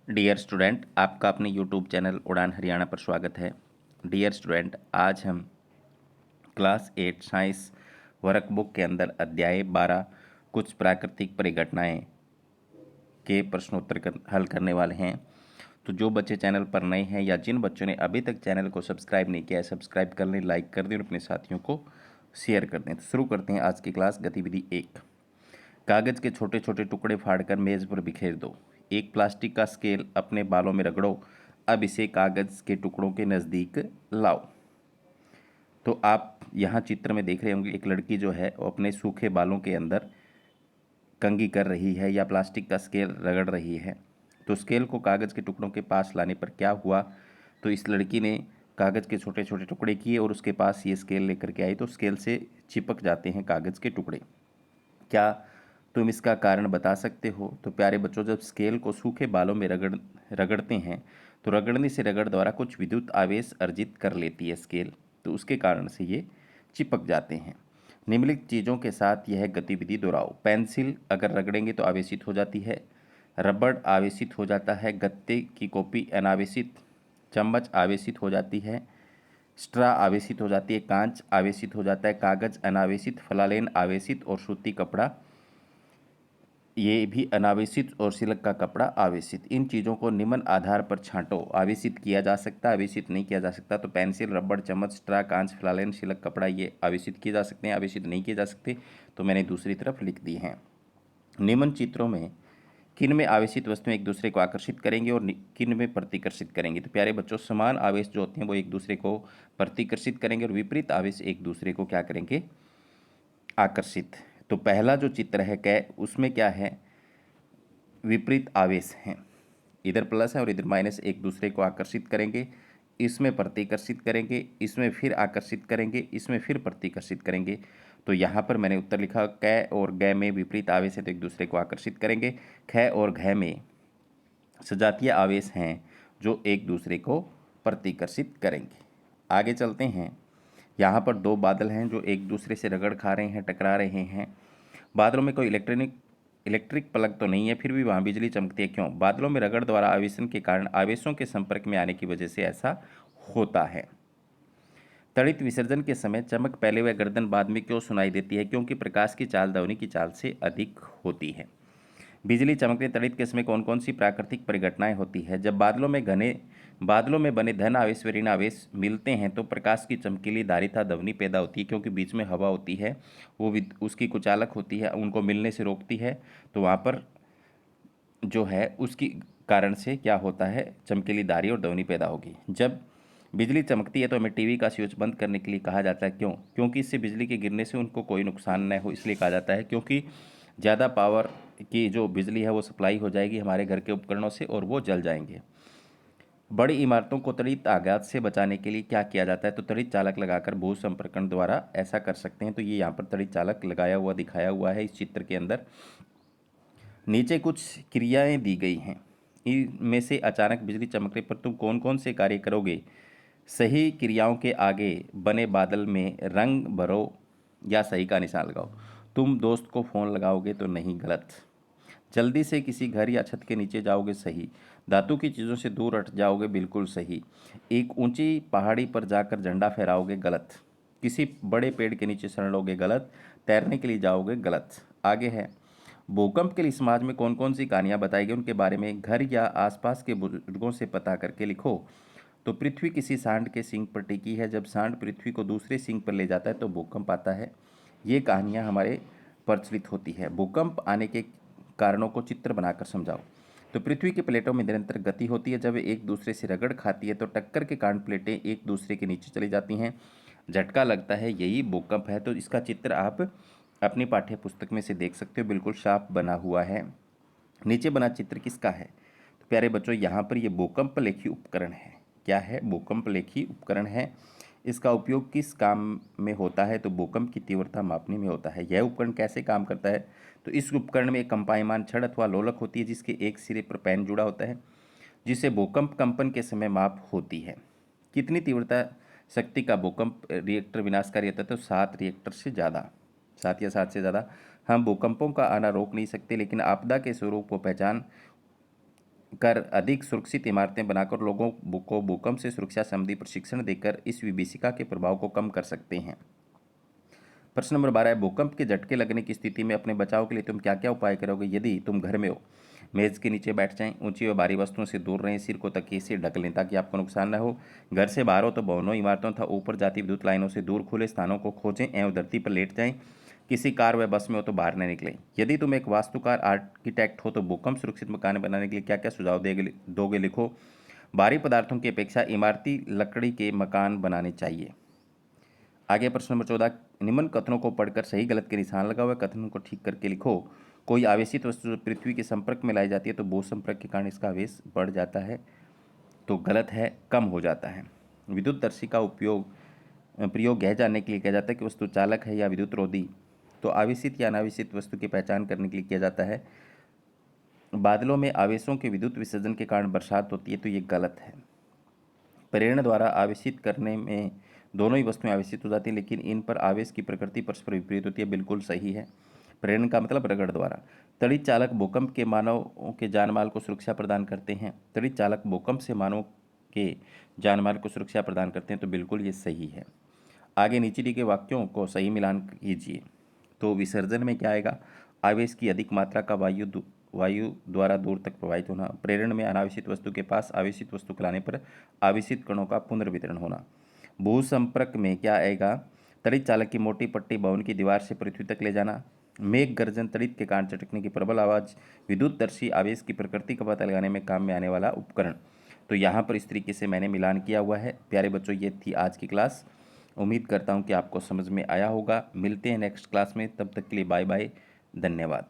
Dear student, आपका अपने YouTube channel उड़ान हरियाणा पर स्वागत है। डियर स्टूडेंट, आज हम क्लास 8 साइंस वर्कबुक के अंदर अध्याय 12 कुछ प्राकृतिक परिघटनाएं के प्रश्नोत्तर हल करने वाले हैं। तो जो बच्चे चैनल पर नए हैं या जिन बच्चों ने अभी तक चैनल को सब्सक्राइब नहीं किया है, सब्सक्राइब कर लें, लाइक कर दें और अपने साथियों को शेयर कर दें। तो शुरू करते हैं आज की क्लास। गतिविधि 1, कागज के छोटे छोटे टुकड़े फाड़कर मेज पर बिखेर दो। एक प्लास्टिक का स्केल अपने बालों में रगड़ो। अब इसे कागज के टुकड़ों के नज़दीक लाओ। तो आप यहाँ चित्र में देख रहे होंगे, एक लड़की जो है वो अपने सूखे बालों के अंदर कंघी कर रही है या प्लास्टिक का स्केल रगड़ रही है। तो स्केल को कागज़ के टुकड़ों के पास लाने पर क्या हुआ? तो इस लड़की ने कागज़ के छोटे छोटे टुकड़े किए और उसके पास ये स्केल लेकर के आई, तो स्केल से चिपक जाते हैं कागज़ के टुकड़े। क्या तुम इसका कारण बता सकते हो? तो प्यारे बच्चों, जब स्केल को सूखे बालों में रगड़ते हैं तो रगड़ने से रगड़ द्वारा कुछ विद्युत आवेश अर्जित कर लेती है स्केल, तो उसके कारण से ये चिपक जाते हैं। निम्नलिखित चीज़ों के साथ यह गतिविधि दोहराओ। पेंसिल अगर रगड़ेंगे तो आवेशित हो जाती है, रबड़ आवेशित हो जाता है, गत्ते की कॉपी अनावेशित, चम्मच आवेशित हो जाती है, स्ट्रा आवेशित हो जाती है, कांच आवेशित हो जाता है, कागज अनावेशित, फलालेन आवेशित और सूती कपड़ा ये भी अनावेशित और सिल्क का कपड़ा आवेशित। इन चीज़ों को निम्न आधार पर छांटो। आवेशित किया जा सकता है, आवेशित नहीं किया जा सकता। तो पेंसिल, रबड़, चम्मच, स्ट्रा, कांच, फलालेन, सिल्क कपड़ा ये आवेशित किए जा सकते हैं, आवेशित नहीं किए जा सकते। तो मैंने दूसरी तरफ लिख दी हैं। निम्न चित्रों में किन में आवेशित वस्तुएं एक दूसरे को आकर्षित करेंगे और किन में प्रतिकर्षित करेंगी? तो प्यारे बच्चों, समान आवेश जो होते हैं वो एक दूसरे को प्रतिकर्षित करेंगे और विपरीत आवेश एक दूसरे को क्या करेंगे? आकर्षित। तो पहला जो चित्र है कै, उसमें क्या है? विपरीत आवेश हैं। इधर प्लस है और इधर माइनस, एक दूसरे को आकर्षित करेंगे। इसमें प्रतिकर्षित करेंगे, इसमें फिर आकर्षित करेंगे, इसमें फिर प्रतिकर्षित करेंगे। तो यहाँ पर मैंने उत्तर लिखा, कै और गै में विपरीत आवेश है तो एक दूसरे को आकर्षित करेंगे। ख और घ में सजातीय आवेश हैं जो एक दूसरे को प्रतिकर्षित करेंगे। आगे चलते हैं। यहाँ पर दो बादल हैं जो एक दूसरे से रगड़ खा रहे हैं, टकरा रहे हैं। बादलों में कोई इलेक्ट्रिक प्लग तो नहीं है, फिर भी वहाँ बिजली चमकती है। क्यों? बादलों में रगड़ द्वारा आवेशन के कारण आवेशों के संपर्क में आने की वजह से ऐसा होता है। तड़ित विसर्जन के समय चमक पहले व गर्दन बाद में क्यों सुनाई देती है? क्योंकि प्रकाश की चाल ध्वनि की चाल से अधिक होती है। बिजली चमकने तड़ित के समय कौन कौन सी प्राकृतिक परिघटनाएं होती है? जब बादलों में बने धन आवेश व ऋण आवेश मिलते हैं तो प्रकाश की चमकीली धारिता ध्वनि पैदा होती है, क्योंकि बीच में हवा होती है, वो उसकी कुचालक होती है, उनको मिलने से रोकती है। तो वहाँ पर जो है उसकी कारण से क्या होता है? चमकीली धारी और ध्वनि पैदा होगी। जब बिजली चमकती है तो हमें टीवी का स्विच बंद करने के लिए कहा जाता है। क्यों? क्योंकि इससे बिजली के गिरने से उनको कोई नुकसान न हो, इसलिए कहा जाता है। क्योंकि ज़्यादा पावर की जो बिजली है वो सप्लाई हो जाएगी हमारे घर के उपकरणों से और वो जल जाएंगे। बड़ी इमारतों को तड़ित आघात से बचाने के लिए क्या किया जाता है? तो तड़ित चालक लगाकर भू संपर्कण द्वारा ऐसा कर सकते हैं। तो ये यहाँ पर तड़ित चालक लगाया हुआ दिखाया हुआ है इस चित्र के अंदर। नीचे कुछ क्रियाएं दी गई हैं, इनमें से अचानक बिजली चमकने पर तुम कौन कौन से कार्य करोगे? सही क्रियाओं के आगे बने बादल में रंग भरो या सही का निशान लगाओ। तुम दोस्त को फ़ोन लगाओगे तो नहीं, गलत। जल्दी से किसी घर या छत के नीचे जाओगे, सही। धातु की चीज़ों से दूर हट जाओगे, बिल्कुल सही। एक ऊंची पहाड़ी पर जाकर झंडा फहराओगे, गलत। किसी बड़े पेड़ के नीचे शरण लोगे, गलत। तैरने के लिए जाओगे, गलत। आगे है, भूकंप के लिए समाज में कौन कौन सी कहानियाँ बताई गई, उनके बारे में घर या आसपास के बुजुर्गों से पता करके लिखो। तो पृथ्वी किसी सांड के सींग पर टिकी है, जब सांड पृथ्वी को दूसरे सींग पर ले जाता है तो भूकंप आता है। ये कहानियाँ हमारे प्रचलित होती है। भूकंप आने के कारणों को चित्र बनाकर समझाओ। तो पृथ्वी की प्लेटों में निरंतर गति होती है, जब एक दूसरे से रगड़ खाती है तो टक्कर के कारण प्लेटें एक दूसरे के नीचे चली जाती हैं, झटका लगता है, यही भूकंप है। तो इसका चित्र आप अपनी पाठ्य पुस्तक में से देख सकते हो, बिल्कुल साफ बना हुआ है। नीचे बना चित्र किसका है? तो प्यारे बच्चों, यहाँ पर ये भूकंप लेखी उपकरण है। क्या है? भूकंप लेखी उपकरण है। इसका उपयोग किस काम में होता है? तो भूकंप की तीव्रता मापने में होता है। यह उपकरण कैसे काम करता है? तो इस उपकरण में एक कंपायमान छड़ अथवा लोलक होती है जिसके एक सिरे पर पेन जुड़ा होता है, जिससे भूकंप कंपन के समय माप होती है। कितनी तीव्रता शक्ति का भूकंप रिएक्टर विनाशकारी होता है? तो 7 रिएक्टर से ज़्यादा, 7 या 7 से ज़्यादा। हम भूकंपों का आना रोक नहीं सकते, लेकिन आपदा के स्वरूप को पहचान कर अधिक सुरक्षित इमारतें बनाकर लोगों को भूकंप से सुरक्षा संबंधी प्रशिक्षण देकर इस विभीषिका के प्रभाव को कम कर सकते हैं। प्रश्न नंबर 12 है, भूकंप के झटके लगने की स्थिति में अपने बचाव के लिए तुम क्या क्या उपाय करोगे? यदि तुम घर में हो, मेज के नीचे बैठ जाएं, ऊंची व भारी वस्तुओं से दूर रहें, सिर को तकिए से ढक लें ताकि आपको नुकसान न हो। घर से बाहर हो तो भवनों, इमारतों तथा ऊपर जाती विद्युत लाइनों से दूर खुले स्थानों को खोजें एवं धरती पर लेट जाएं। किसी कार व बस में हो तो बाहर न निकलें। यदि तुम एक वास्तुकार आर्किटेक्ट हो तो भूकंप सुरक्षित मकान बनाने के लिए क्या क्या सुझाव दोगे? लिखो। भारी पदार्थों की अपेक्षा इमारती लकड़ी के मकान बनाने चाहिए। आगे प्रश्न नंबर 14, निम्न कथनों को पढ़कर सही गलत के निशान लगाओ व कथन को ठीक करके लिखो। कोई आवेशित वस्तु जो पृथ्वी के संपर्क में लाई जाती है तो भू संपर्क के कारण इसका आवेश बढ़ जाता है, तो गलत है, कम हो जाता है। विद्युतदर्शी का प्रयोग यह जानने के लिए किया जाता है कि वस्तु चालक है या विद्युत रोधी। तो आवेशित या अनावेशित वस्तु की पहचान करने के लिए किया जाता है। बादलों में आवेशों के विद्युत विसर्जन के कारण बरसात होती है, तो ये गलत है। प्रेरण द्वारा आवेशित करने में दोनों ही वस्तुएं आवेशित हो जाती हैं, लेकिन इन पर आवेश की प्रकृति परस्पर विपरीत होती है, बिल्कुल सही है। प्रेरण का मतलब रगड़ द्वारा। तड़ित चालक भूकंप के मानव के जानमाल को सुरक्षा प्रदान करते हैं। तड़ित चालक भूकंप से मानव के जानमाल को सुरक्षा प्रदान करते हैं, तो बिल्कुल ये सही है। आगे नीचे दिए गए वाक्यों को सही मिलान कीजिए। तो विसर्जन में क्या आएगा? आवेश की अधिक मात्रा का वायु द्वारा दूर तक प्रवाहित होना। प्रेरण में अनावेशित वस्तु के पास आवेशित वस्तु को लाने पर आवेशित कणों का पुनर्वितरण होना। भू संपर्क में क्या आएगा? तड़ित चालक की मोटी पट्टी भवन की दीवार से पृथ्वी तक ले जाना। मेघ गर्जन तड़ित के कारण चटकने की प्रबल आवाज़। विद्युतदर्शी आवेश की प्रकृति का पता लगाने में काम में आने वाला उपकरण। तो यहाँ पर इस तरीके से मैंने मिलान किया हुआ है। प्यारे बच्चों, ये थी आज की क्लास। उम्मीद करता हूँ कि आपको समझ में आया होगा। मिलते हैं नेक्स्ट क्लास में, तब तक के लिए बाय बाय, धन्यवाद।